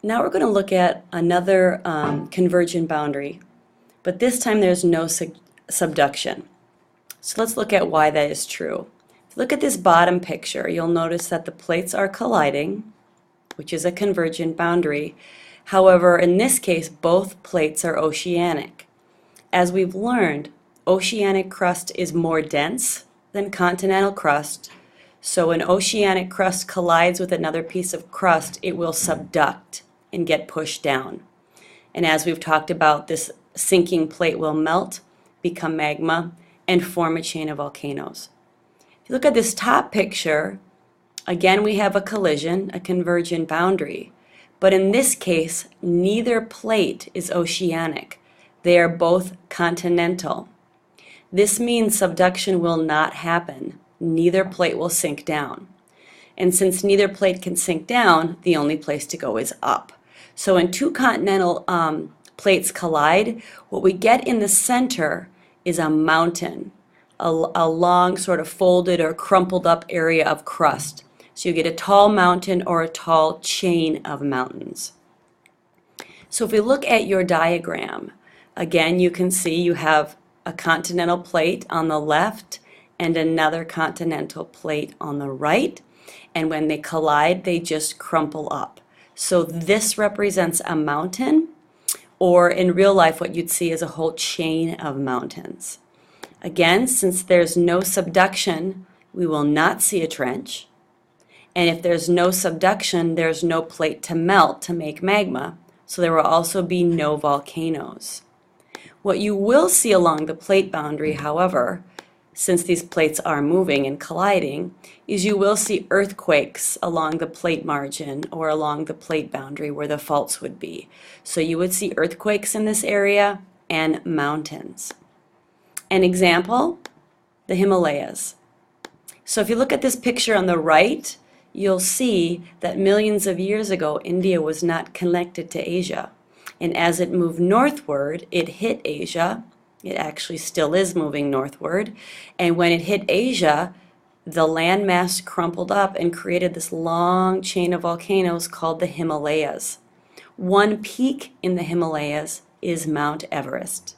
Now we're going to look at another convergent boundary, but this time there's no subduction. So let's look at why that is true. If you look at this bottom picture, you'll notice that the plates are colliding, which is a convergent boundary. However, in this case, both plates are oceanic. As we've learned, oceanic crust is more dense than continental crust. So when oceanic crust collides with another piece of crust, it will subduct and get pushed down. And as we've talked about, this sinking plate will melt, become magma, and form a chain of volcanoes. If you look at this top picture, again we have a collision, a convergent boundary. But in this case, neither plate is oceanic. They are both continental. This means subduction will not happen. Neither plate will sink down. And since neither plate can sink down, the only place to go is up. So when two continental plates collide, what we get in the center is a mountain, a long sort of folded or crumpled up area of crust. So you get a tall mountain or a tall chain of mountains. So if we look at your diagram, again you can see you have a continental plate on the left and another continental plate on the right, and when they collide they just crumple up. So this represents a mountain, or in real life what you'd see is a whole chain of mountains. Again, since there's no subduction, we will not see a trench, and if there's no subduction, there's no plate to melt to make magma, so there will also be no volcanoes. What you will see along the plate boundary, however, since these plates are moving and colliding, is you will see earthquakes along the plate margin or along the plate boundary where the faults would be. So you would see earthquakes in this area and mountains. An example, the Himalayas. So if you look at this picture on the right, you'll see that millions of years ago India was not connected to Asia. And as it moved northward, it hit Asia. It actually still is moving northward. And when it hit Asia, the landmass crumpled up and created this long chain of volcanoes called the Himalayas. One peak in the Himalayas is Mount Everest.